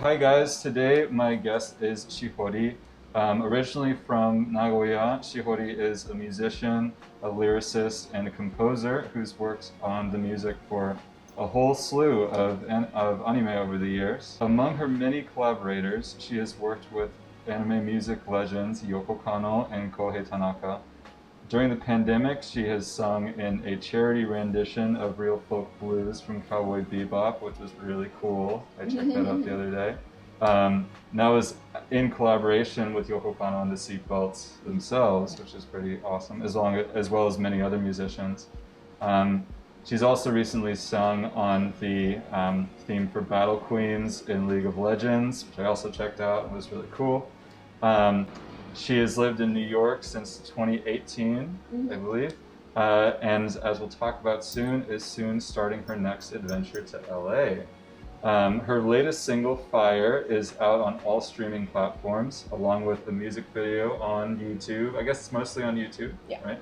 Hi guys, today my guest is Shihori. Originally from Nagoya, Shihori is a musician, a lyricist, and a composer who's worked on the music for a whole slew of anime over the years. Among her many collaborators, she has worked with anime music legends Yoko Kanno and Kouhei Tanaka. During the pandemic, she has sung in a charity rendition of Real Folk Blues from Cowboy Bebop, which was really cool. I checked that out the other day. That was in collaboration with Yoko Kanno and the Seatbelts themselves, which is pretty awesome, as well as many other musicians. She's also recently sung on the theme for Battle Queens in League of Legends, which I also checked out and was really cool. She has lived in New York since 2018, I believe, and as we'll talk about soon, is soon starting her next adventure to LA. Her latest single, Fire, is out on all streaming platforms, along with a music video on YouTube. I guess it's mostly on YouTube, right?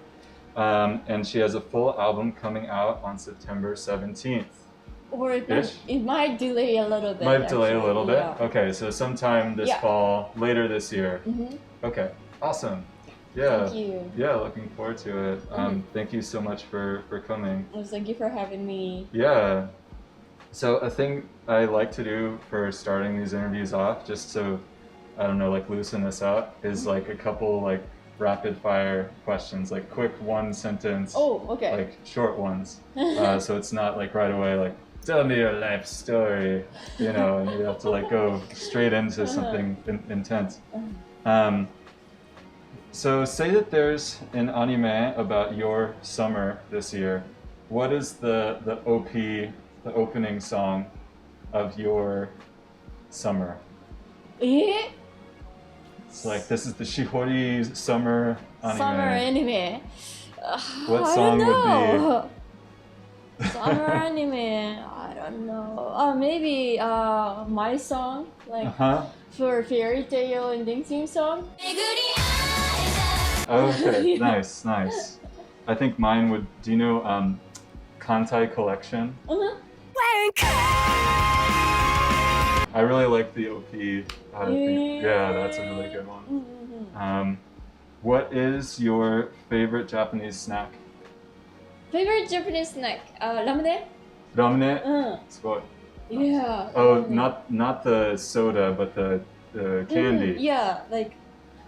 And she has a full album coming out on September 17th. Or it might delay a little bit. Might delay a little bit? Okay, so sometime this fall, later this year. Okay, awesome. Yeah. Thank you. Yeah, looking forward to it. Thank you so much for coming. Well, thank you for having me. Yeah. So a thing I like to do for starting these interviews off, just so, I don't know, like loosen us out, is like a couple like rapid fire questions, like quick one sentence. Oh, okay. Like short ones. So it's not like right away like, tell me your life story, you know, and you have to like go straight into something intense. So say that there's an anime about your summer this year. What is the OP, the opening song of your summer? It's like, this is the Shihori summer anime. Summer anime. What song would be? Summer anime. I don't know. Maybe my song, like for Fairy Tale ending theme song. Okay, nice. I think mine would. Do you know Kantai Collection? I really like the OP. Yeah, that's a really good one. What is your favorite Japanese snack? Favorite Japanese snack? Ramen? Ramen? Yeah. Oh, not the soda, but the candy. Yeah, like.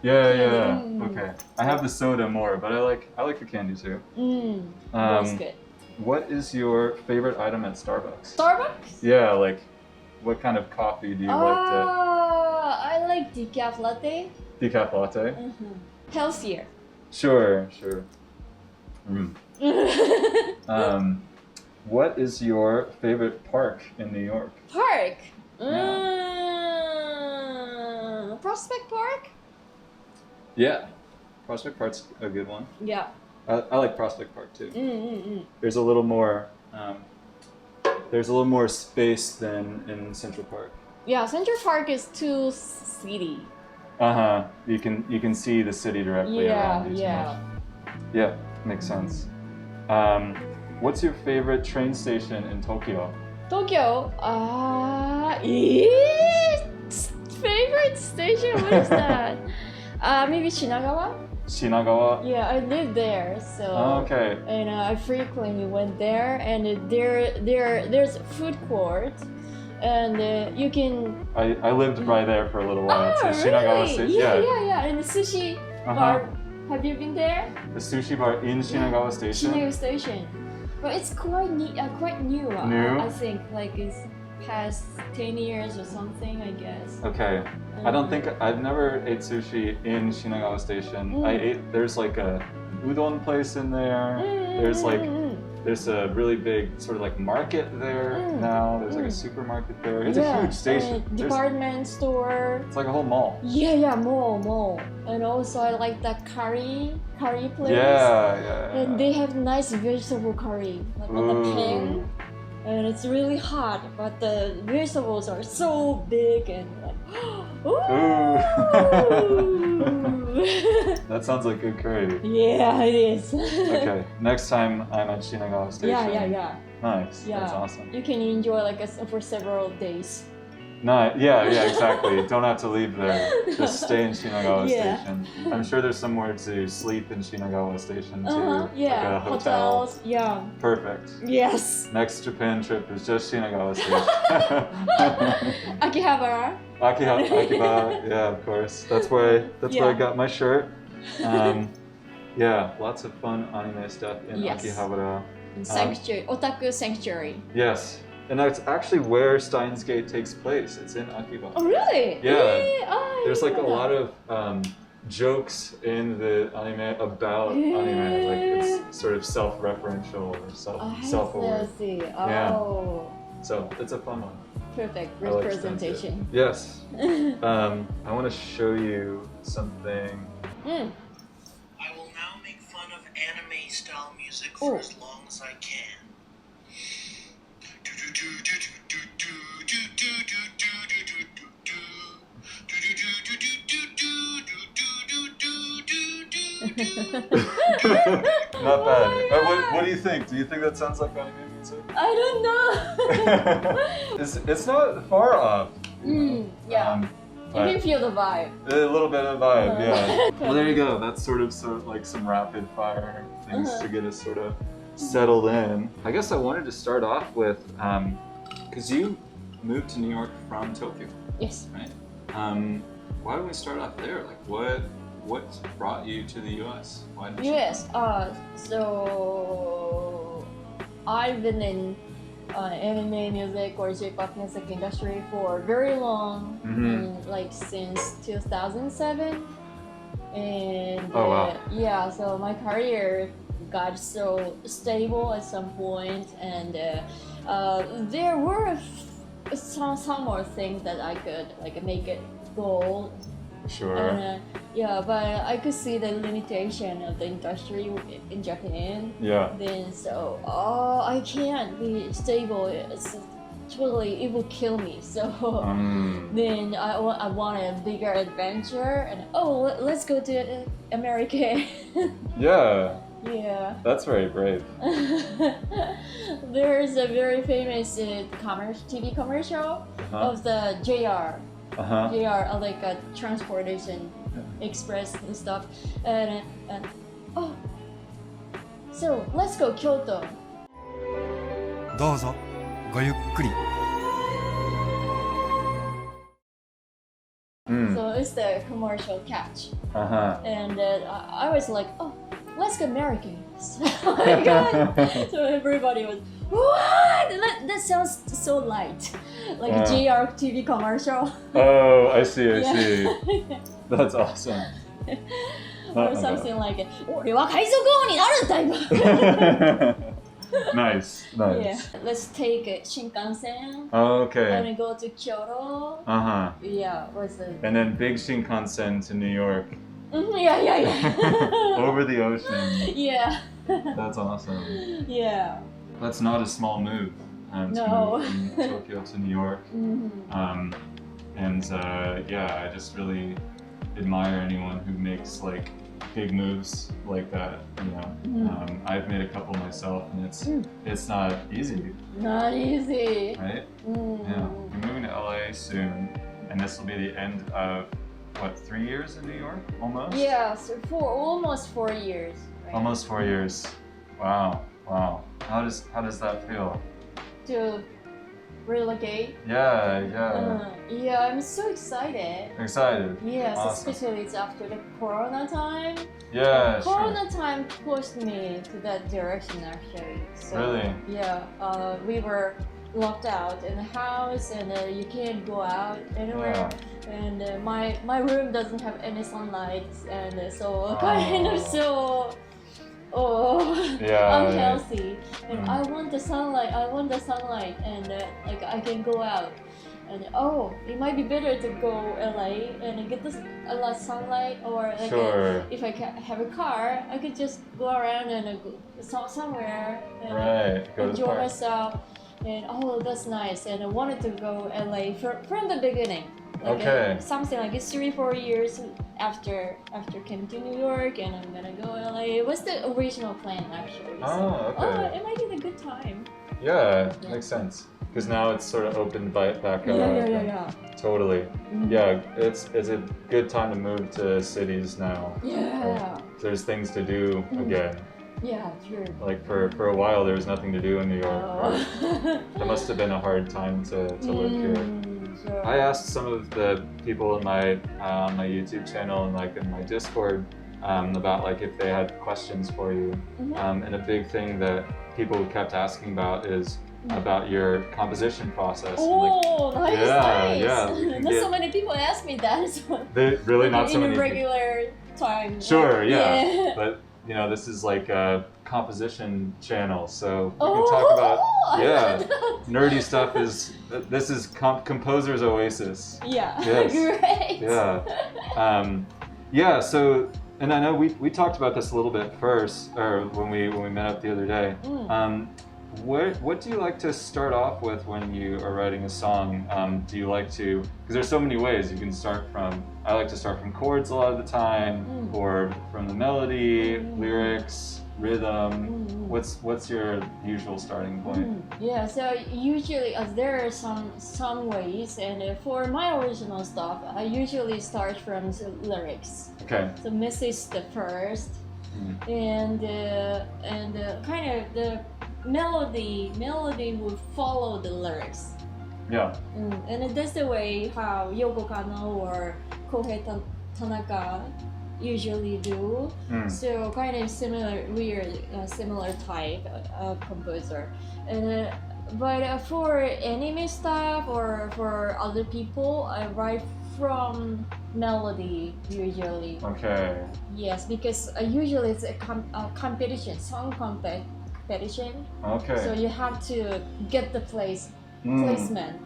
Yeah. Okay. I have the soda more, but I like the candy too. That's good. What is your favorite item at Starbucks? Starbucks? Yeah, like what kind of coffee do you like to? I like decaf latte. Decaf latte? Healthier. Sure. What is your favorite park in New York? Park? Yeah. Prospect Park? Yeah. Prospect Park's a good one. Yeah. I like Prospect Park too. There's a little more space than in Central Park. Yeah, Central Park is too city. You can see the city directly around you. Yeah, makes sense. What's your favorite train station in Tokyo? Tokyo? Favorite station? What is that? Maybe Shinagawa? Shinagawa? Yeah, I live there, so. Okay. And I frequently went there, and there's a food court, and you can. I lived right there for a little while. Oh, so Shinagawa really? Yeah. And the sushi bar. Have you been there? The sushi bar in Shinagawa Station? Shinagawa Station. But it's quite new. New? I think like it's past 10 years or something, I guess. Okay. I've never ate sushi in Shinagawa Station. There's like a udon place in there. There's a really big sort of like market there now. There's like a supermarket there. It's a huge station. Department store. It's like a whole mall. Yeah, mall. And also I like that curry place. Yeah. And they have nice vegetable curry, like on the pan. And it's really hot, but the vegetables are so big and like, ooh! That sounds like good curry. Yeah, it is. Okay, next time I'm at Shinagawa Station. Yeah. Nice, Yeah. that's awesome. You can enjoy like for several days. Not, yeah, exactly. Don't have to leave there. Just stay in Shinagawa Station. I'm sure there's somewhere to sleep in Shinagawa Station too. Yeah, like a hotel. hotels. Yeah. Perfect. Yes. Next Japan trip is just Shinagawa Station. Akihabara. Akiba, yeah, of course. That's where I got my shirt. Yeah, lots of fun anime stuff in Akihabara. Sanctuary, Otaku Sanctuary. Yes. And that's actually where Steins Gate takes place. It's in Akiba. Oh, really? Yeah. Oh, there's like a lot of jokes in the anime about anime. Like it's sort of self-referential or self-aware. Oh. Yeah. So it's a fun one. Perfect representation. Yes. I want to show you something. I will now make fun of anime style music for as long as I can. Not bad. What do you think? Do you think that sounds like anime music? I don't know. It's not far off. Yeah. You can feel the vibe. A little bit of vibe, yeah. Well, there you go. That's sort of like some rapid fire things to get us sort of settled in. I guess I wanted to start off with, because you moved to New York from Tokyo. Yes. Right? Why don't we start off there? Like, what brought you to the U.S.? Why did U.S. So I've been in anime music or J-pop music industry for very long, like since 2007. And yeah, so my career got so stable at some point, and there were some more things that I could like make it go. Sure. Yeah, but I could see the limitation of the industry in Japan. Yeah. Then I can't be stable. It's totally, it will kill me. So then I want a bigger adventure, and let's go to America. Yeah. Yeah. That's very brave. There's a very famous TV commercial of the JR. JR, like a transportation express and stuff. And so let's go Kyoto. どうぞごゆっくり。 So it's the commercial catch. And I was like, let's go American. Oh my god! So everybody was, what? That sounds so light, like a JR TV commercial. Oh, I see. That's awesome. Or something like it. 俺は海賊王になるタイプ。 Nice. Yeah. Let's take Shinkansen. Okay. And go to Kyoto. Yeah. What's the? And then big Shinkansen to New York. Yeah. Over the ocean. Yeah. That's awesome. Yeah. That's not a small move. To move from Tokyo to New York. Yeah, I just really admire anyone who makes like big moves like that. You know, I've made a couple myself, and it's not easy. Not easy. Right? Yeah. You're moving to LA soon, and this will be the end of what, 3 years in New York, almost? Yeah, so for almost 4 years. Right? Almost 4 years. Wow. How does that feel? To relocate? Yeah. Yeah, I'm so excited. Excited. Yes, Awesome. especially it's after the Corona time. Yeah, Corona time pushed me to that direction actually. So, Really? Yeah, we were locked out in the house, and you can't go out anywhere. And my room doesn't have any sunlight, and so kind of so unhealthy. And I want the sunlight. And like I can go out. And it might be better to go LA and get a lot of sunlight, or like if I have a car, I could just go around and go somewhere and enjoy myself. And that's nice. And I wanted to go LA from the beginning. Like something like 3-4 years after came to New York, and I'm gonna go LA. It was the original plan actually. So, it might be a good time. Yeah, makes sense. because now it's sort of opened back up. Yeah. Totally. Mhm. Yeah, it's a good time to move to cities now. Yeah. There's things to do again. Yeah, true. Like for a while there was nothing to do in New York. Oh. That must have been a hard time to live here. Sure. I asked some of the people in my YouTube channel and like in my Discord about like if they had questions for you. And a big thing that people kept asking about is about your composition process. Oh, like, nice. Yeah. Not so many people ask me that as well. They really not so in many. In a regular time. Sure, like, yeah. But you know, this is like a composition channel, so we can talk about nerdy stuff. This is composer's oasis. Yeah. Yes. Great. Yeah. So, and I know we talked about this a little bit first, or when we met up the other day. What do you like to start off with when you are writing a song? Do you like to, because there's so many ways you can start from, I like to start from chords a lot of the time, or from the melody, lyrics, rhythm. What's your usual starting point? Yeah, so usually there are some ways, and for my original stuff, I usually start from the lyrics. Okay. So message the first, and kind of the melody will follow the lyrics. Yeah. And that's the way how Yoko Kanno or Kouhei Tanaka usually do. So kind of similar type of composer. And but for anime stuff or for other people, I write from melody usually. Okay. Yes, because usually it's a competition, song competition. Okay. So you have to get the placement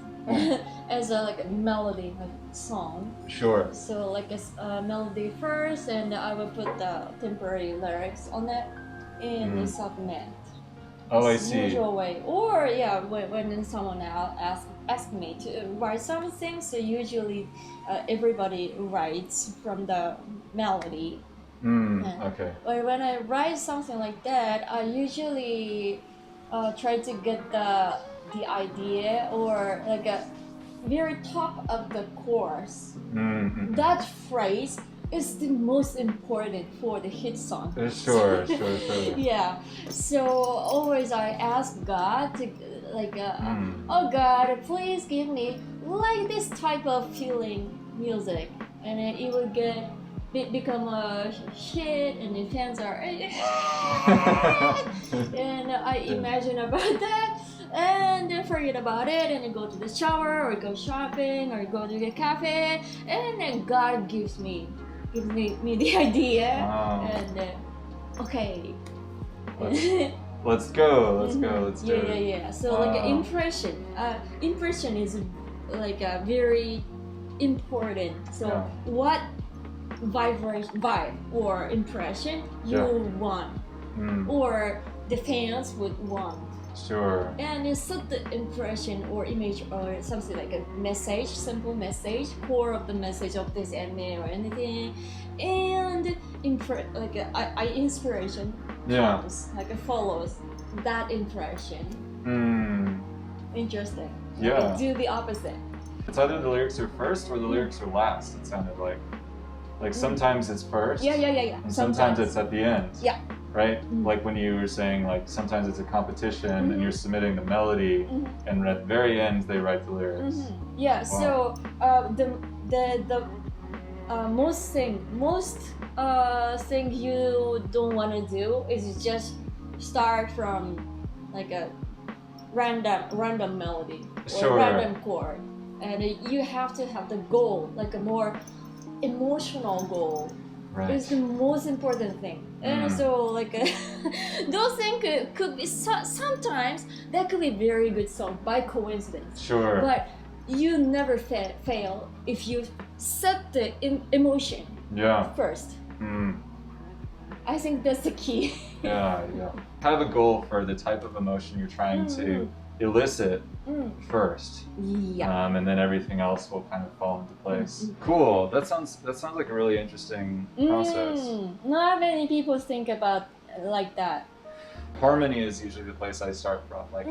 as a melody song. Sure. So like a melody first, and I will put the temporary lyrics on it and submit. Oh, I see. Usual way. Or when someone else asks me to write something, so usually everybody writes from the melody. Okay. But when I write something like that, I usually try to get the idea or like a very top of the chorus. That phrase is the most important for the hit song. Sure. Yeah. So always I ask God to oh God, please give me like this type of feeling music, and then it will become a hit, and the fans are and I imagine about that and then forget about it and then go to the shower or go shopping or go to the cafe, and then God gives me the idea. And okay, let's go. Let's do it. Yeah. So like impression is like a very important. So what vibe or impression you want, or the fans would want. Sure. And you set the impression or image or something like a message, simple message, core of the message of this anime or anything, and inspiration comes, like it follows that impression. Interesting. Yeah. Like do the opposite. It's either the lyrics are first or the lyrics are last. It sounded like sometimes it's first. Yeah. And sometimes it's at the end. Yeah. Right? Like when you were saying like sometimes it's a competition and you're submitting the melody and at the very end they write the lyrics. Yeah. Wow. So the most thing you don't want to do is just start from like a random melody or random chord, and you have to have the goal, like a more emotional goal. Right. Is the most important thing. And so like those things could be sometimes that could be very good song by coincidence. Sure. But you never fail if you set the emotion first. I think that's the key. Yeah. Have a goal for the type of emotion you're trying to elicit first. Yeah. And then everything else will kind of fall into place. Cool. That sounds like a really interesting process. Not many people think about like that. Harmony is usually the place I start from. Like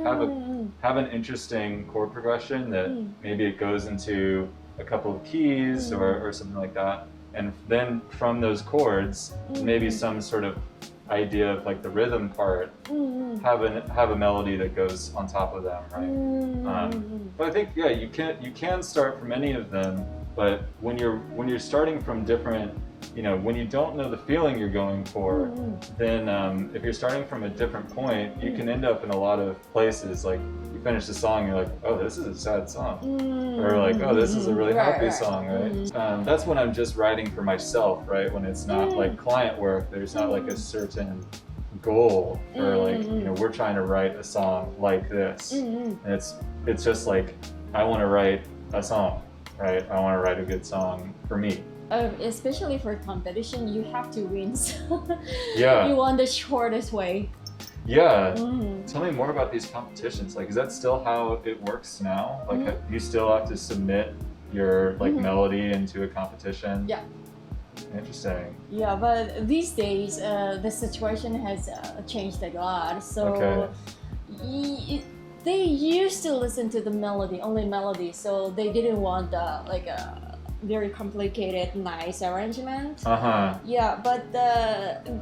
have an interesting chord progression that maybe it goes into a couple of keys or something like that. And then from those chords, maybe some sort of idea of like the rhythm part, have a melody that goes on top of them, right? But I think you can start from any of them, but when you're starting from different, when you don't know the feeling you're going for, then if you're starting from a different point, you can end up in a lot of places. Like you finish the song, you're like, oh, this is a sad song, or like, oh, this is a really happy song, right? That's when I'm just writing for myself, right? When it's not like client work, there's not like a certain goal for like, we're trying to write a song like this, and it's just like, I want to write a song, right? I want to write a good song for me. Especially for competition, you have to win. Yeah. You want the shortest way. Yeah. Tell me more about these competitions. Like, is that still how it works now? Like, you still have to submit your like melody into a competition? Yeah. Interesting. Yeah, but these days, the situation has changed a lot. So they used to listen to the melody, only melody. So they didn't want like a very complicated, nice arrangement. Yeah, but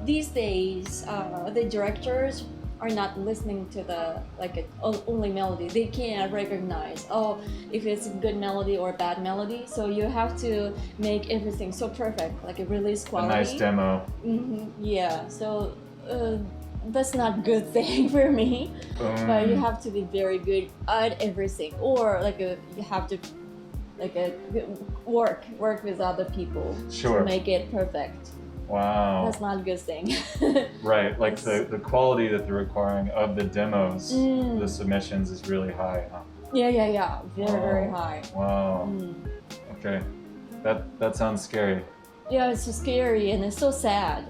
these days, the directors are not listening to the only melody. They can't recognize if it's a good melody or bad melody. So you have to make everything so perfect, like a release quality. A nice demo. Yeah. So that's not a good thing for me. But you have to be very good at everything, or you have to work with other people to make it perfect. Wow. That's not a good thing. Right, like the quality that they're requiring of the demos, the submissions is really high, huh? Yeah. Very high. Wow. Okay. That sounds scary. Yeah, it's so scary and it's so sad.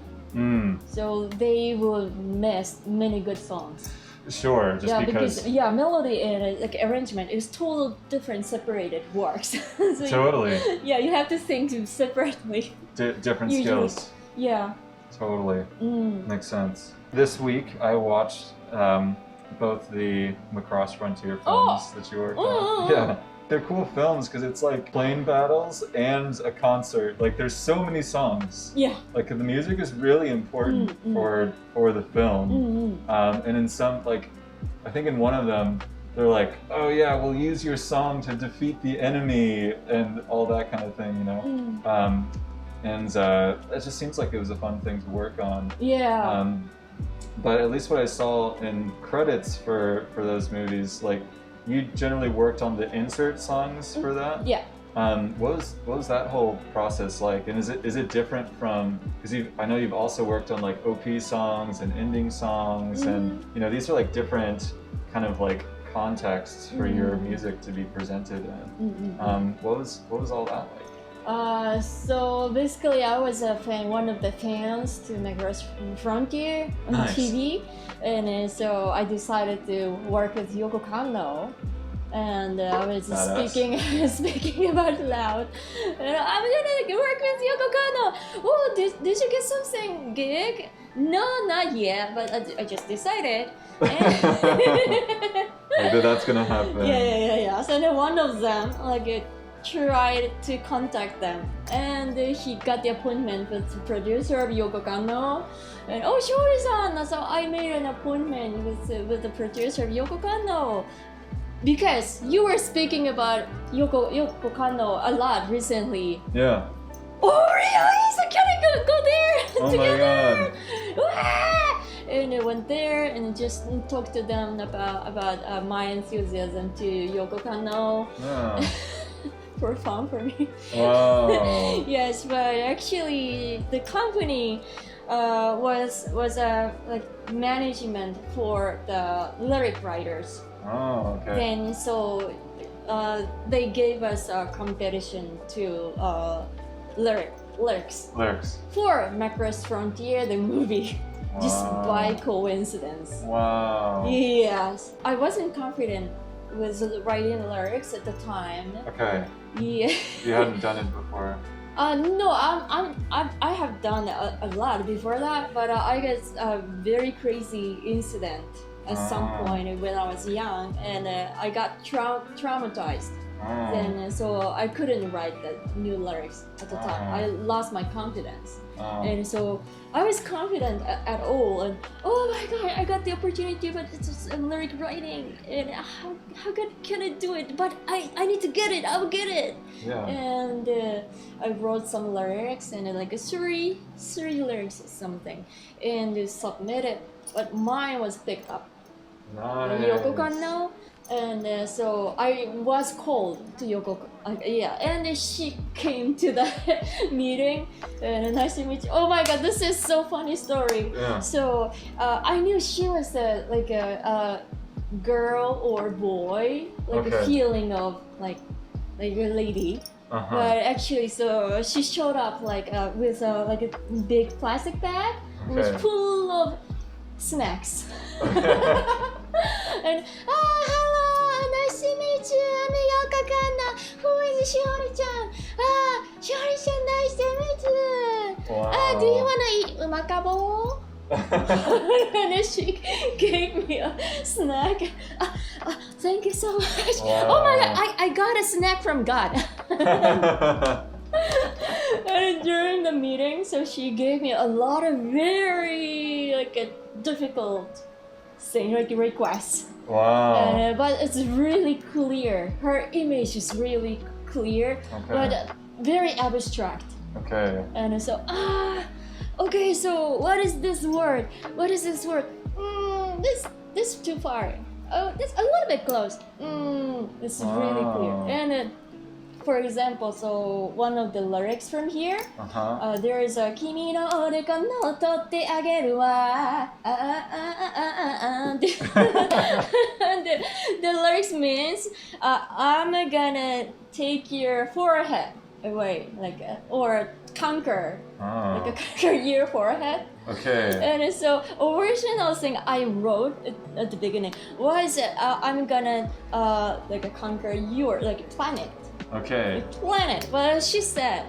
So they will miss many good songs. Sure, just because melody and arrangement is total different, separated works. So totally. You have to think separately. Different skills. Yeah. Totally. Makes sense. This week I watched both the Macross Frontier films that you worked on. Yeah. They're cool films because it's like plane battles and a concert. Like there's so many songs. Yeah. Like the music is really important for the film. And in some, like, I think in one of them, they're like, oh yeah, we'll use your song to defeat the enemy and all that kind of thing, And it just seems like it was a fun thing to work on. Yeah. But at least what I saw in credits for those movies, like, you generally worked on the insert songs for that? Yeah. What was that whole process like? And is it different from, because I know you've also worked on like OP songs and ending songs, and these are like different kind of like contexts for your music to be presented in. What was all that like? So basically, I was one of the fans to Macross Frontier on TV, and so I decided to work with Yoko Kanno, and I was speaking about loud. I'm gonna work with Yoko Kanno. Oh, did you get something gig? No, not yet, but I just decided. Maybe that's gonna happen. Yeah. So then one of them tried to contact them, and he got the appointment with the producer of Yoko Kanno, and Shihori-san. So I made an appointment with the producer of Yoko Kanno because you were speaking about Yoko Kanno a lot recently. Yeah. Oh really? So can I go there together? Oh my god. And I went there and just talked to them about my enthusiasm to Yoko Kanno. Yeah. For fun for me. Wow. Yes, but actually the company was a management for the lyric writers. Oh, okay. Then so they gave us a competition to lyrics for Macross Frontier, the movie. Wow. Just by coincidence. Wow. Yes, I wasn't confident with writing lyrics at the time. Okay. Yeah. You hadn't done it before. No, I have done a lot before that, but I guess a very crazy incident at some point when I was young, and I got traumatized. Then so I couldn't write the new lyrics at the time. I lost my confidence, and so I was confident at all. And oh my god, I got the opportunity, but it's just lyric writing, and how can I do it? But I need to get it. I will get it. Yeah. And I wrote some lyrics and like three lyrics or something, and submitted. But mine was picked up. Nice. Yoko Kanno. And so I was called to Yoko, and she came to the meeting, and nice to meet you. Oh my god, this is so funny story. Yeah. So I knew she was like a girl or boy, like a feeling of like a lady. But actually, so she showed up like with like a big plastic bag, was full of snacks. And hello, nice to meet you. I'm Yoko Kanno. Who is Shihori-chan? Shihori-chan, nice to meet you. Wow. Do you wanna eat umakabo? And then she gave me a snack. Thank you so much. Wow. Oh my god, I got a snack from God. And during the meeting, so she gave me a lot of very difficult thing, like requests. Wow. But it's really clear. Her image is really clear, but very abstract. Okay. And so okay. So what is this word? What is this word? This too far. Oh, this a little bit close. It's really clear. And for example, so one of the lyrics from here, there is a Kimi no oreko no totte ageru wa. The lyrics means I'm gonna take your forehead away, or conquer, conquer your forehead. Okay. And so original thing I wrote at the beginning was I'm gonna conquer your planet. Okay. A planet, but she said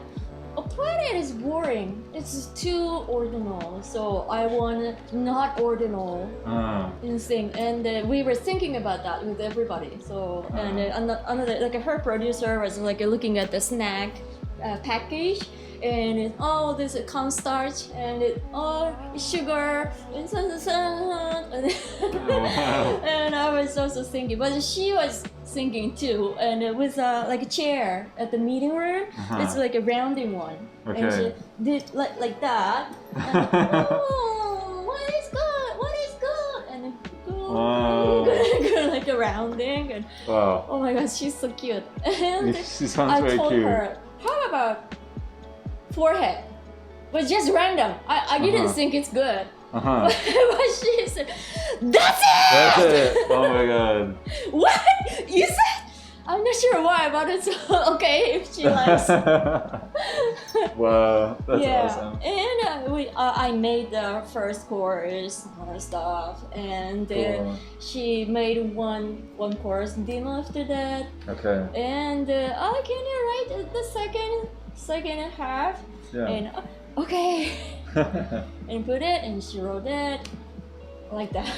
a planet is boring. It's too ordinal. So I want not ordinal thing. And we were thinking about that with everybody. So and another her producer was looking at the snack package. And this is cornstarch and sugar and and I was also thinking, but she was thinking too, and with a chair at the meeting room, it's like a rounding one, and she did like that. And, what is good? And go like a rounding, and oh my god, she's so cute. And she sounds very told cute. her, how about forehead, but just random. I didn't think it's good. But she said, that's it! That's it! Oh my god. What? You said? I'm not sure why, but it's okay if she likes. Wow, that's awesome. And I made the first chorus stuff, and she made one chorus demo after that. Okay. And can you write the second half? Yeah. And okay. And put it, and she wrote it like that.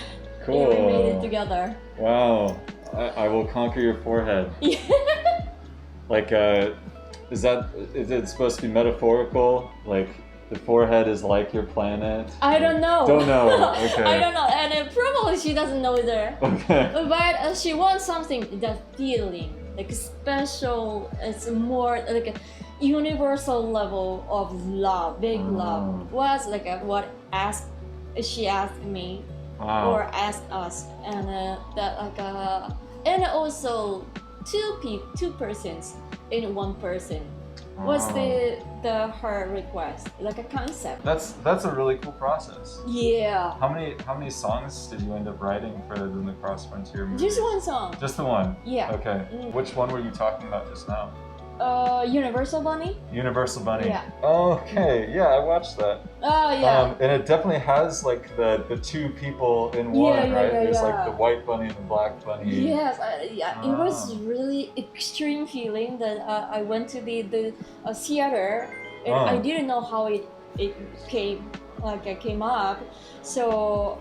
Cool. And we made it together. Wow. I will conquer your forehead. Yeah. Is it supposed to be metaphorical? Like the forehead is like your planet? I don't know. Don't know. Okay. I don't know, and probably she doesn't know either. Okay. But she wants something, that feeling, like special. It's more like a universal level of love, big love. Was like what she asked me. Wow. Or ask us, and and also two persons in one person was her request, like a concept. That's a really cool process. Yeah. How many songs did you end up writing for the Macross Frontier movie? Just one song. Just the one. Yeah. Okay. Which one were you talking about just now? Universal Bunny. Universal Bunny. Yeah. Okay, yeah, I watched that. Oh yeah. And it definitely has like the two people in one, Yeah, right? yeah, There's yeah. like the white bunny and the black bunny. Yes, yeah, it was Ah. really extreme feeling that I went to the theater and I didn't know how it came up, so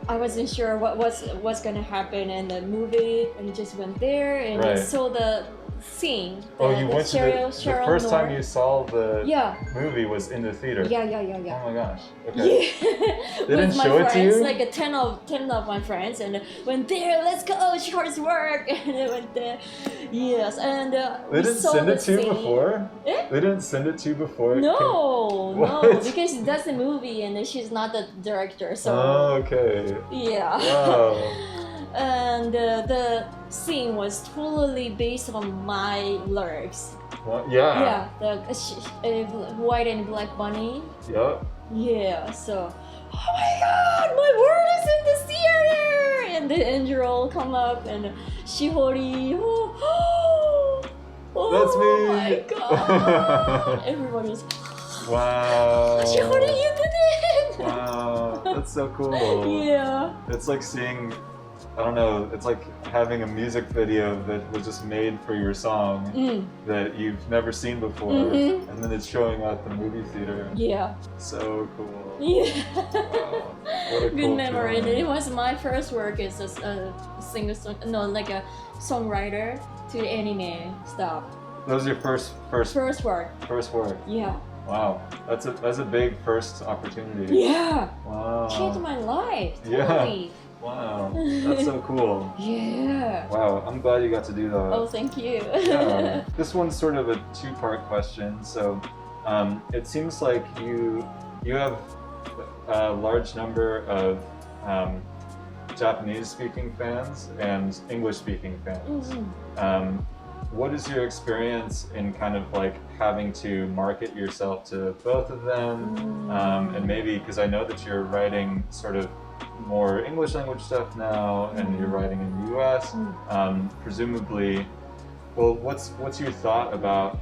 I wasn't sure what's gonna happen in the movie, and just went there and Right. saw the scene. You went to the first time you saw the movie was in the theater. Yeah. Oh my gosh. Okay. Yeah. They didn't With my show it to friends, you? like 10 of my friends, and went there. Let's go, Shihori's work, and I went there. Yes, and They didn't send it to you before? Eh? They didn't send it to you before? No, What? because that's the movie, and she's not the director. So. Oh, okay. Yeah. Wow. And the scene was totally based on my lyrics. Well, yeah. Yeah, the white and black bunny. Yep. Yeah, so, oh my god, my word is in the theater! And the angel come up and Shihori, oh That's me! my god! Everybody's, Wow. Shihori, you did it! Wow, that's so cool. Yeah. It's like seeing, I don't know, it's like having a music video that was just made for your song that you've never seen before, and then it's showing at the movie theater. Yeah. So cool. Yeah. Wow. What a Good cool memory. And feeling. it was my first work as a like a songwriter to the anime stuff. That was your first work. Yeah. Wow, that's a big first opportunity. Yeah. Wow. Changed my life. Yeah. Totally. Wow, that's so cool. Yeah. Wow, I'm glad you got to do that. Oh, thank you. Yeah. This one's sort of a two-part question. So, it seems like you have a large number of Japanese-speaking fans and English-speaking fans. What is your experience in kind of like having to market yourself to both of them? And maybe because I know that you're writing sort of more English language stuff now, and you're writing in the US. Presumably, well, what's your thought about,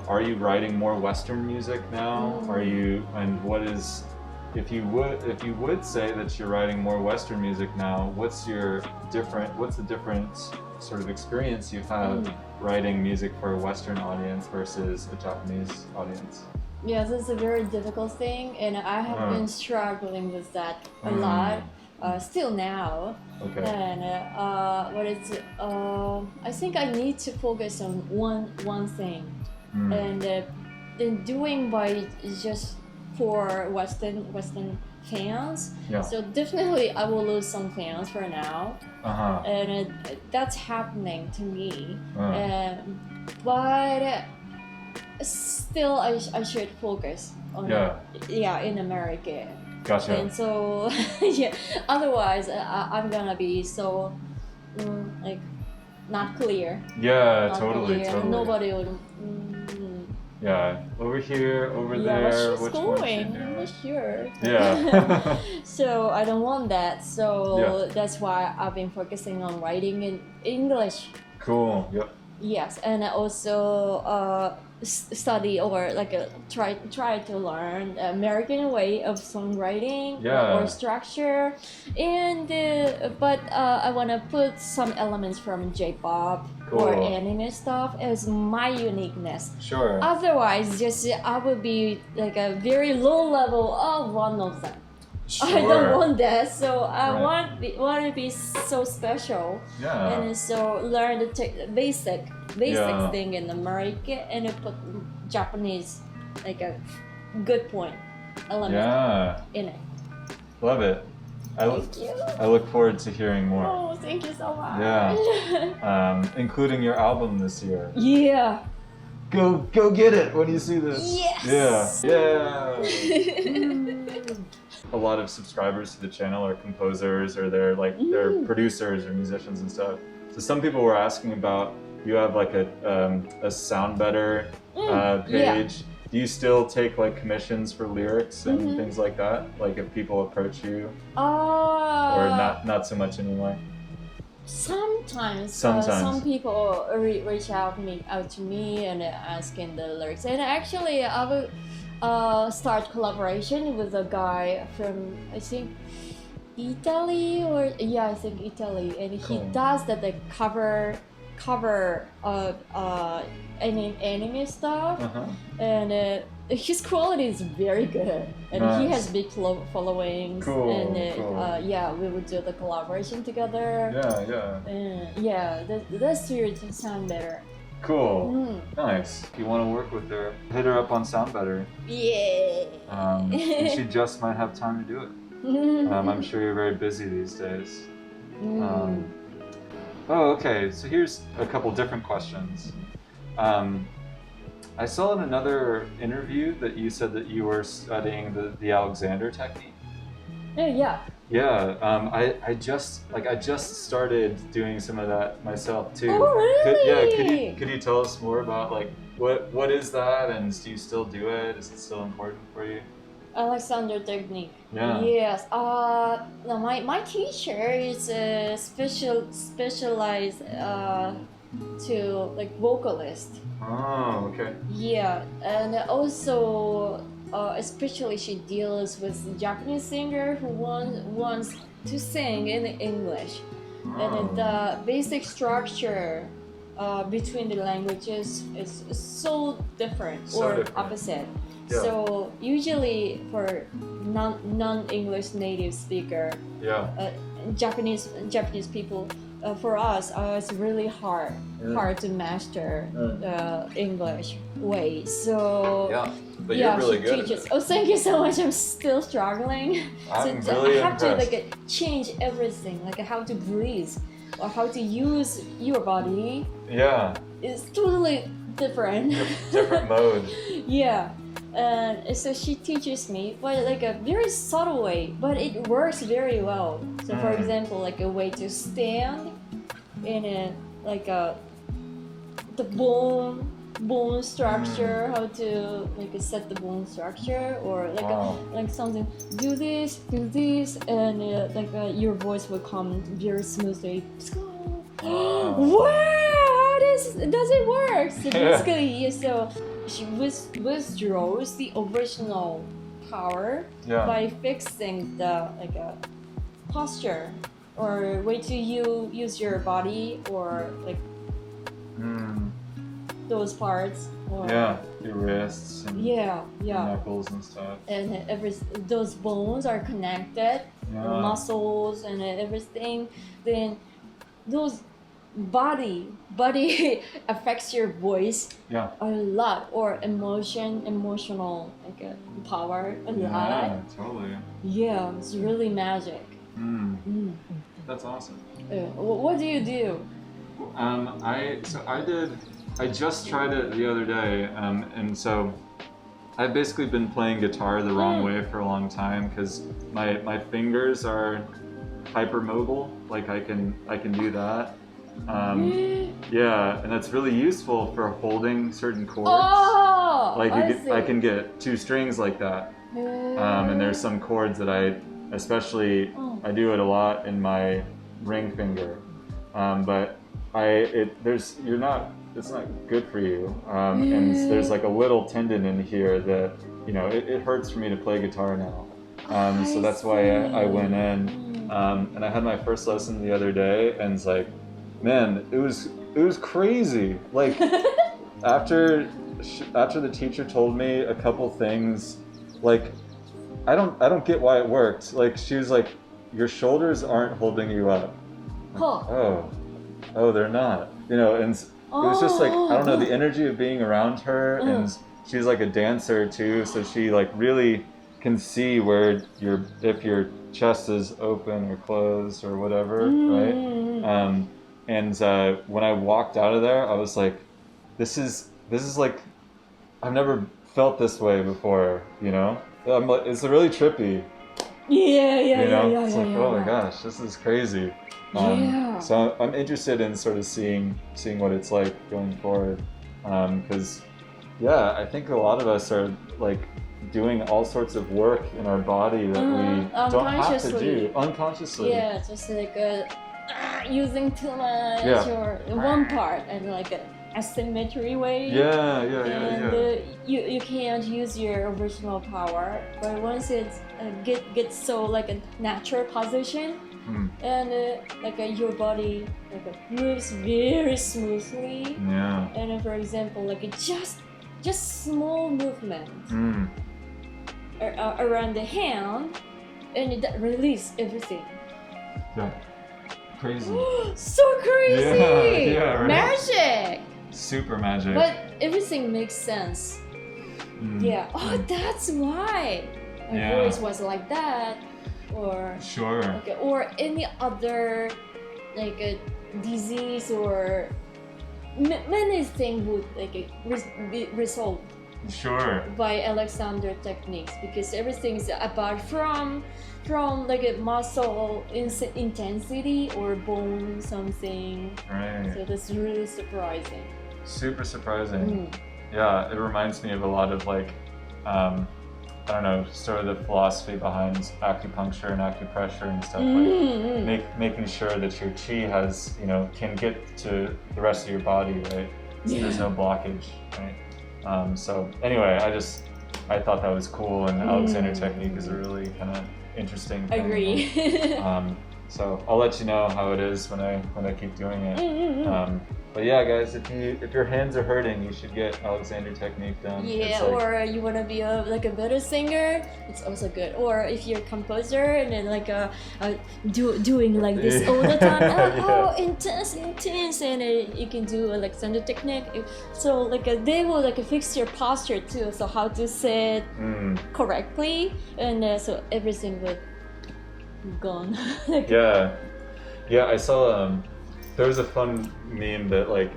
are you writing more Western music now? Are you, and what is, if you would say that you're writing more Western music now, what's the different sort of experience you have writing music for a Western audience versus a Japanese audience? Yes, it's a very difficult thing, and I have been struggling with that a lot, still now. Okay. And I think I need to focus on one thing, and then doing by just for Western fans. Yeah. So definitely I will lose some fans for now, and that's happening to me. But still, I should focus on in America. Gotcha. And so otherwise I'm gonna be so like not clear. Yeah, Not totally. clear. Nobody would. Yeah, over here, over Yeah, there. what's Which she one's going? she I'm doing? not sure. Yeah. So I don't want that. So that's why I've been focusing on writing in English. Cool. Yep. Yes, and I also study or like try to learn the American way of songwriting or structure, and but I want to put some elements from J-pop or anime stuff as my uniqueness. Sure. Otherwise, just I would be like a very low level of one of them. Sure. I don't want that, so I want to be so special. Yeah. And so learn the basic thing in America, and put Japanese like a good point element in it. Love it. Thank you. I look forward to hearing more. Oh, thank you so much. Yeah. Including your album this year. Yeah. Go get it when you see this. Yes. Yeah. A lot of subscribers to the channel are composers, or they're producers or musicians and stuff. So some people were asking about, you have like a SoundBetter page. Yeah. Do you still take like commissions for lyrics and things like that? Like if people approach you, or not so much anymore? Sometimes some people reach out to me and asking the lyrics, and actually I will start collaboration with a guy from I think Italy I think Italy, and he does that like cover anime stuff, and his quality is very good, and he has big followings. Cool. Yeah, we would do the collaboration together. That's your SoundBetter. Cool. Nice. If you want to work with her, hit her up on SoundBetter. Yeah. And she just might have time to do it. I'm sure you're very busy these days. Okay. So here's a couple different questions. I saw in another interview that you said that you were studying the Alexander technique. Yeah. I just started doing some of that myself too. Oh, really? Could you tell us more about like what is that, and do you still do it? Is it still important for you? Alexander technique. Yeah. Yes. No, my teacher is specialized to like vocalist. Oh, okay. Yeah, and also especially she deals with Japanese singer who wants to sing in English, and the basic structure between the languages is so different opposite. Yeah. So usually for non-English native speaker, Japanese people, for us, it's really hard to master the English way. So but you're really good at teaches. it. Oh, thank you so much. I'm still struggling. I'm so really I have impressed. to like change everything, like how to breathe or how to use your body. Yeah. It's totally different. Different mode. Yeah. And so she teaches me, but like a very subtle way, but it works very well. So for example, like a way to stand in a the bone structure, how to like set the bone structure, or like something. Do this, and your voice will come very smoothly. Wow, how does it work? So basically, so she withdraws the original power by fixing the posture or way to use your body, or like those parts, or your wrists and knuckles and stuff, and those bones are connected, muscles and everything. Then those body affects your voice a lot, or emotional power a lot. Totally. Yeah, it's really magic. That's awesome. What do you do? I just tried it the other day, and so I've basically been playing guitar the wrong way for a long time, because my fingers are hypermobile. Like I can do that. And that's really useful for holding certain chords. I can get two strings like that. And there's some chords that I do it a lot in my ring finger. But it's not good for you. And there's like a little tendon in here that, it hurts for me to play guitar now. So that's why I went in. And I had my first lesson the other day, and it's like, man, it was crazy. Like after the teacher told me a couple things, like I don't get why it worked. Like she was like, your shoulders aren't holding you up. Oh, they're not. And it was just like, I don't know, the energy of being around her, and she's like a dancer too, so she like really can see where if your chest is open or closed or whatever, right? And when I walked out of there, I was like, this is like, I've never felt this way before, I'm like, it's really trippy. It's like, oh my gosh, this is crazy. So I'm interested in sort of seeing what it's like going forward, because I think a lot of us are like doing all sorts of work in our body that we don't have to do unconsciously. Yeah, just like not using too much or one part and like an asymmetry way. You can't use your original power, but once it gets so like a natural position and like your body like moves very smoothly. And for example, like just small movement around the hand, and that release everything. Crazy. So crazy! Right? Magic! Super magic. But everything makes sense. That's why my voice was like that, or okay, or any other like a disease or many things would like be resolved by Alexander techniques, because everything is apart from like a muscle intensity or bone something. So that's really surprising. Super surprising. Yeah, it reminds me of a lot of like I don't know, sort of the philosophy behind acupuncture and acupressure and stuff, like making sure that your chi has, you know, can get to the rest of your body, right? So there's no blockage, right? So anyway, I thought that was cool, and Alexander technique is a really kind of interesting thing. Agree. So I'll let you know how it is when I keep doing it. But yeah, guys, if your hands are hurting, you should get Alexander technique done. Yeah, like, or you want to be like a better singer, it's also good. Or if you're a composer and then like doing like this all the time, intense, and you can do Alexander technique. So like they will like fix your posture too. So how to sit correctly, and so everything will gone. Yeah, I saw. There was a fun meme that like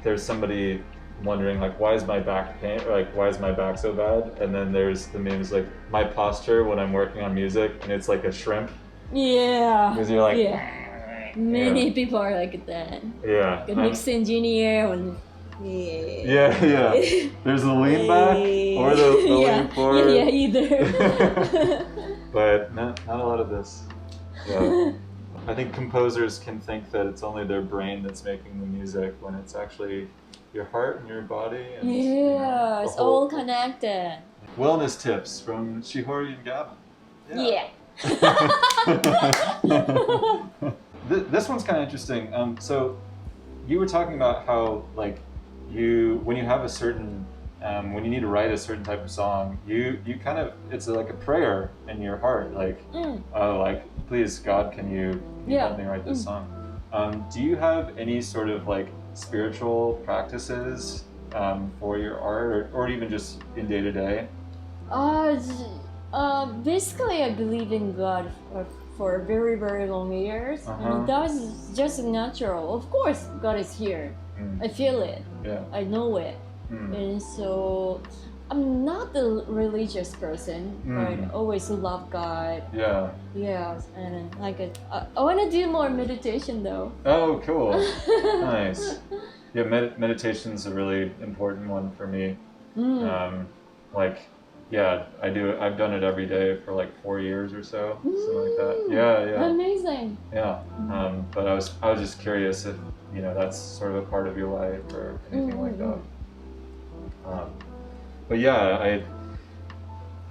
there's somebody wondering like why is my back pain, or like why is my back so bad, and then there's the memes like my posture when I'm working on music, and it's like a shrimp. Because you're like many people are like that. A mix engineer and there's the lean back or the lean forward. Either. But not a lot of this. I think composers can think that it's only their brain that's making the music, when it's actually your heart and your body. And, it's all connected. Wellness tips from Shihori and Gavin. This one's kind of interesting. So you were talking about how like when you have a certain when you need to write a certain type of song, you kind of, it's like a prayer in your heart, like like, please God, can you help me write this song? Do you have any sort of like spiritual practices for your art, or even just in day to day? Basically, I believe in God for very, very long years, and that's just natural. Of course, God is here. I feel it. I know it. And so I'm not a religious person, but I always love God. And like I want to do more meditation though. Oh, cool. Nice. Yeah, meditation's a really important one for me. I've done it every day for like 4 years or so, something like that. Amazing. But I was just curious if that's sort of a part of your life or anything like that. But yeah,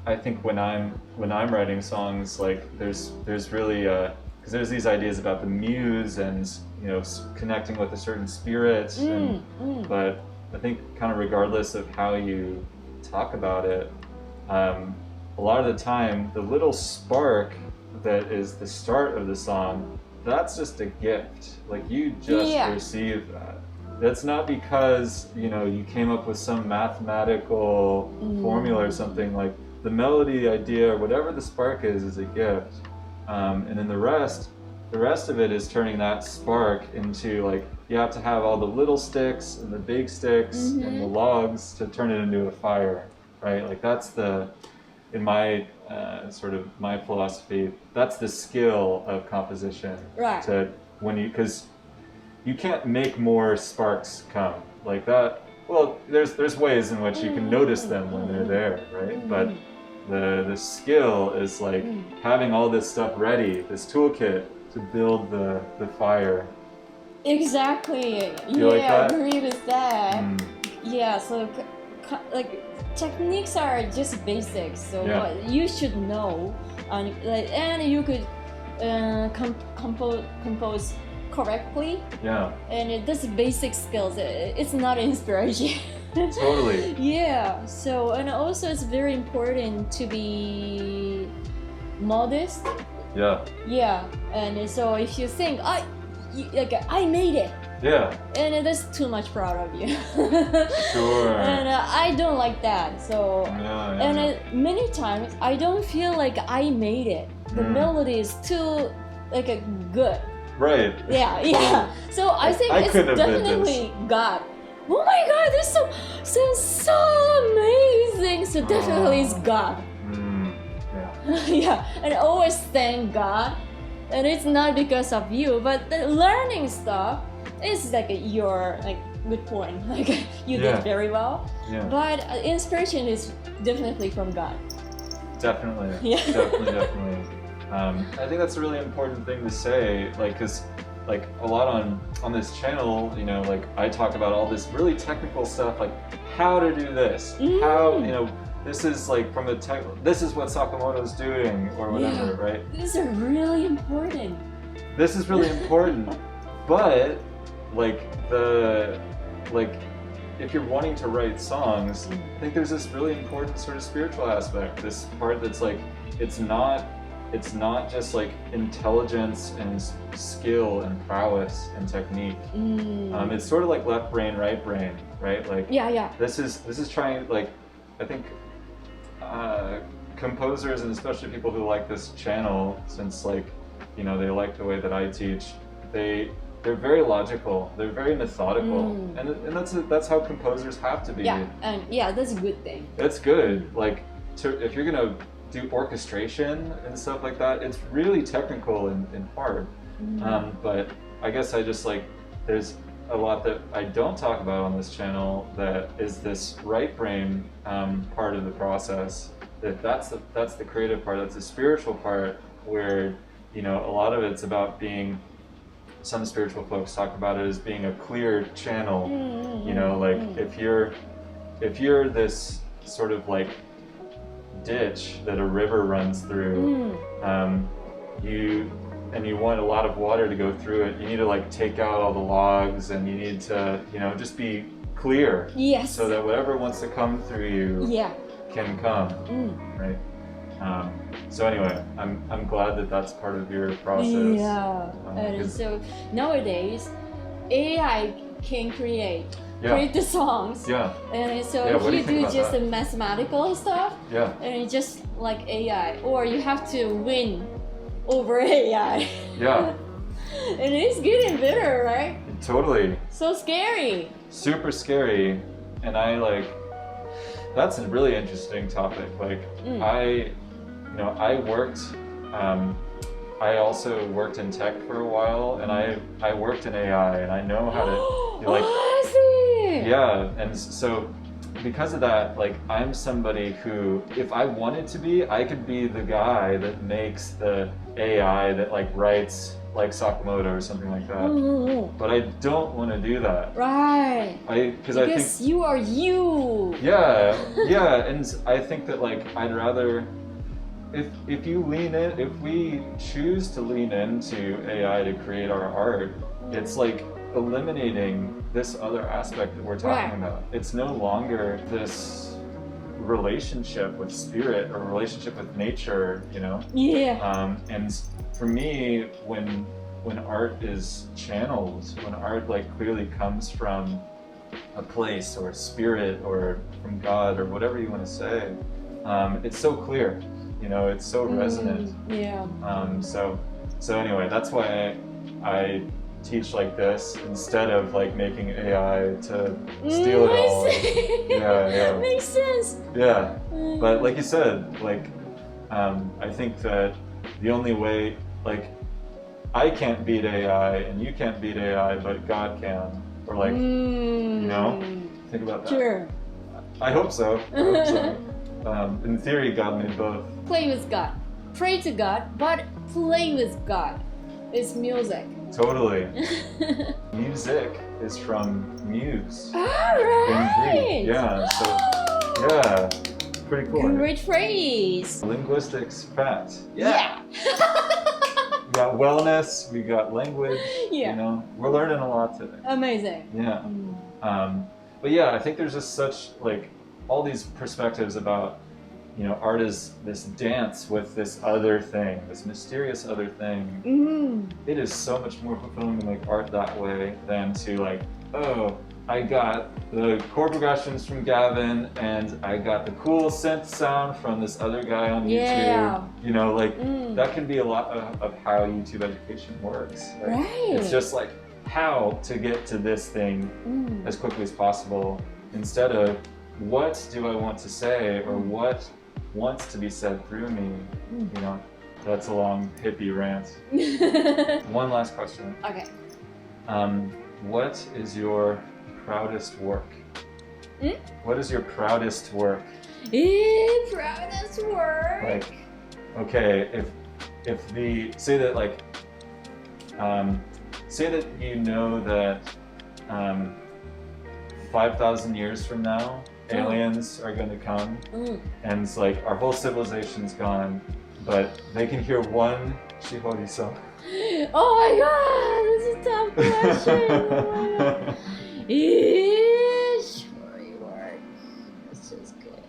I think when I'm writing songs, like there's really because there's these ideas about the muse and connecting with a certain spirit, but I think kind of regardless of how you talk about it, a lot of the time the little spark that is the start of the song, that's just a gift. Like you just receive that. That's not because you came up with some mathematical formula or something. Like the melody idea or whatever the spark is a gift, and then the rest of it is turning that spark into, like, you have to have all the little sticks and the big sticks and the logs to turn it into a fire, right? Like that's in my sort of my philosophy, that's the skill of composition. Right. Because you can't make more sparks come like that. Well, there's ways in which you can notice them when they're there, right? But the skill is like having all this stuff ready, this toolkit to build the fire. Exactly. You like that? I agree with that. Mm. Yeah, so like techniques are just basics, so Yeah. you should know, and you could compose correctly. Yeah. And this basic skills. It's not inspiration. Totally. Yeah. So and also it's very important to be modest. Yeah. Yeah. And so if you think I made it. Yeah. And that's too much proud of you. Sure. And I don't like that. So Yeah. and many times I don't feel like I made it. The melody is too good. Right. Yeah. So I think I it's couldn't have been definitely God. Oh my God, this sounds so amazing. So definitely it's God. Yeah. Yeah, and always thank God. And it's not because of you, but the learning stuff is your good point. You did very well. Yeah. But inspiration is definitely from God. Definitely. Yeah. Definitely. I think that's a really important thing to say, because a lot on this channel, I talk about all this really technical stuff, like how to do this, how, this is from a tech, this is what Sakamoto's doing or whatever, right? These are really important. This is really important, but if you're wanting to write songs, I think there's this really important sort of spiritual aspect, this part that's it's not just intelligence and skill and prowess and technique. It's sort of like left brain, right brain, right? Yeah. This is trying, I think composers, and especially people who like this channel, since they like the way that I teach, they're very logical, they're very methodical, and that's how composers have to be. Yeah, and that's a good thing. It's good. If you're gonna do orchestration and stuff like that, it's really technical and hard. But I guess I just there's a lot that I don't talk about on this channel that is this right brain part of the process. That's the creative part. That's the spiritual part where a lot of it's about being. Some spiritual folks talk about it as being a clear channel. If you're this sort of ditch that a river runs through, you want a lot of water to go through it, you need to take out all the logs, and you need to just be clear. Yes. So that whatever wants to come through you can come. Right. So anyway, I'm glad that that's part of your process. Yeah. And so nowadays, AI can create the songs. Yeah. And so what do you if think you do about just that? the mathematical stuff, and it's just like AI, or you have to win over AI. Yeah. And it's getting better, right? Totally. So scary. Super scary, and that's a really interesting topic. I also worked in tech for a while, and I worked in AI, and I know how to I see. Yeah, and so because of that, I'm somebody who, if I wanted to be, I could be the guy that makes the AI that writes Sakamoto or something like that. But I don't want to do that. Right. Because I think you are you. Yeah, and I think that I'd rather, if you lean in, if we choose to lean into AI to create our art, it's eliminating this other aspect that we're talking about. It's no longer this relationship with spirit or relationship with nature, Yeah. And for me, when art is channeled, when art clearly comes from a place or spirit or from God or whatever you want to say, it's so clear, it's so resonant. Yeah. So anyway, that's why I teach like this instead of making AI to steal it all. Yeah. Makes sense. Yeah, but like you said, I think that the only way, I can't beat AI and you can't beat AI, but God can. Or think about that. Sure. I hope so. In theory, God made both. Play with God. Pray to God, but play with God. It's music. Totally. Music is from muse. Alright! In Greek. Yeah, so yeah. Pretty cool. Great phrase. Linguistics fact. Yeah. We got wellness, we got language, Yeah. you know. We're learning a lot today. Amazing. Yeah. But yeah, I think there's just such like all these perspectives about, you know, art is this dance with this other thing, this mysterious other thing. It is so much more fulfilling to make art that way than to like, oh, I got the chord progressions from Gavin and I got the cool synth sound from this other guy on YouTube. You know, like that can be a lot of how YouTube education works. Right? It's just like how to get to this thing as quickly as possible instead of what do I want to say or what wants to be said through me. You know, that's a long hippie rant. One last question. Okay. What is your proudest work? What is your proudest work? Proudest work? Like, okay, if the, say that like, say that you know that 5,000 years from now, aliens are going to come and it's like our whole civilization's gone, but they can hear one Shihori song. Oh my god, this is a tough question. Oh my god. Shihori work. This is good.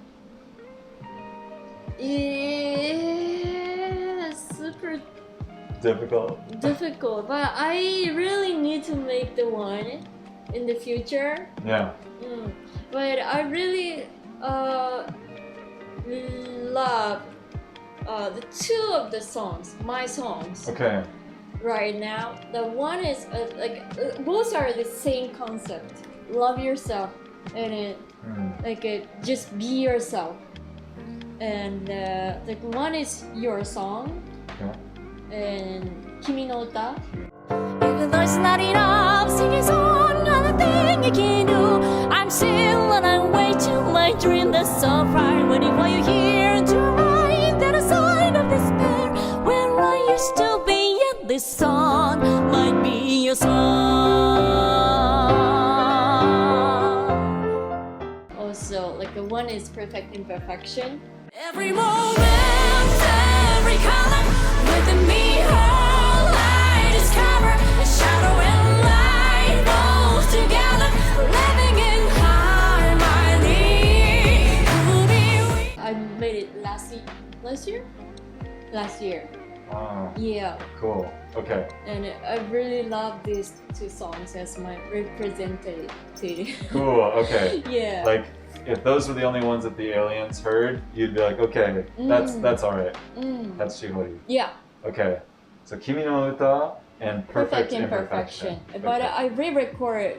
That's super difficult, but I really need to make the one in the future. Yeah. But I really love the two of the songs, my songs. Okay. Right now, the one is both are the same concept. Love yourself, and just be yourself. And the one is your song, and Kimi no Uta. Even though it's not enough, singing song, another thing I can do. I'm still and I'm waiting, my dream that's so far. Waiting for you here to write that a sign of despair. Where I used to be, yet this song might be your song. Also, like the one is perfect imperfection. Every moment, every color, within me, her light discover a shadow and light both together, living in harmony. I made it last year. Wow. Yeah. Cool. Okay. And I really love these two songs as my representative. Cool. Okay. Yeah. Like, if those were the only ones that the aliens heard, you'd be like, okay, that's all right. That's Shihori. Yeah. Okay. So Kimi no Uta and Perfect Imperfection. But I record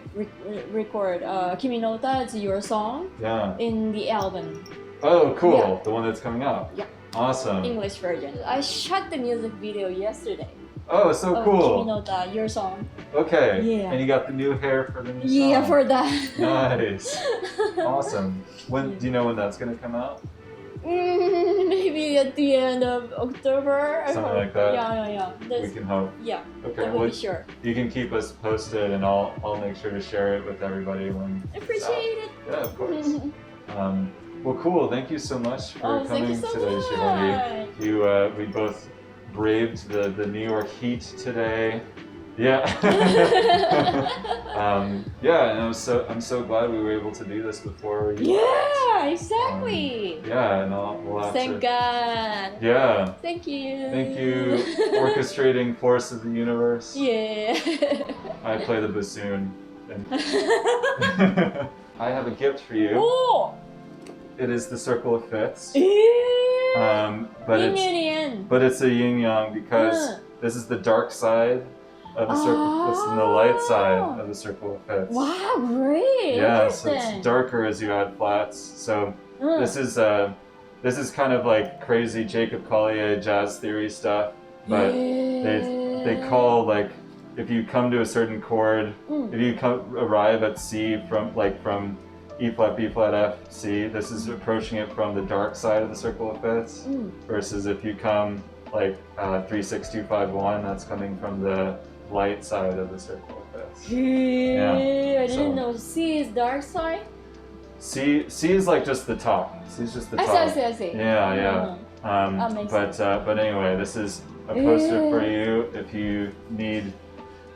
Kimi no Uta as your song in the album. Oh, cool. Yeah. The one that's coming out. Yeah. Awesome. English version. I shot the music video yesterday. Oh, so cool. Kimi no Uta, your song. Okay. Yeah. And you got the new hair for the new song. Yeah, for that. Nice. Awesome. When do you know when that's gonna come out? Maybe at the end of October. Something like that. Yeah. We can hope. Yeah. Okay. I will be sure. You can keep us posted, and I'll make sure to share it with everybody when. Appreciate it. Yeah, of course. Well, cool. Thank you so much for coming today, Shihori. We both braved the New York heat today. Yeah. Yeah, and I'm so glad we were able to do this before you. Yeah, exactly. Yeah, and we'll have Thank God. Yeah. Thank you. Thank you, orchestrating force of the universe. Yeah. I play the bassoon. I have a gift for you. Oh. It is the Circle of Fifths. But it's a yin yang because this is the dark side of the circle. This is the light side of the Circle of Fifths. Wow, great! Yeah, so it's darker as you add flats. So this is kind of like crazy Jacob Collier jazz theory stuff, but they call like if you come to a certain chord, if you arrive at C from E flat, B flat, F, C, this is approaching it from the dark side of the Circle of Fifths, versus if you come like 3, 6, 2, 5, 1, that's coming from the light side of the circle of this. Hey, I didn't so- know C is dark side. C is like just the top. C is just the top. I see. Yeah. Makes But anyway, this is a poster for you if you need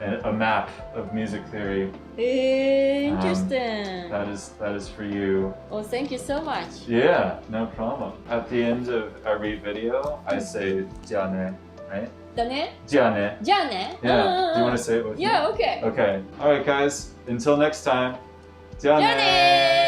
a map of music theory. Interesting. That is for you. Well, thank you so much. Yeah, no problem. At the end of every video, I say じゃあね, right? だね? じゃあね. じゃあね? Yeah. Do you want to say it with me? Yeah, okay. Okay. All right, guys. Until next time. じゃあね. じゃあね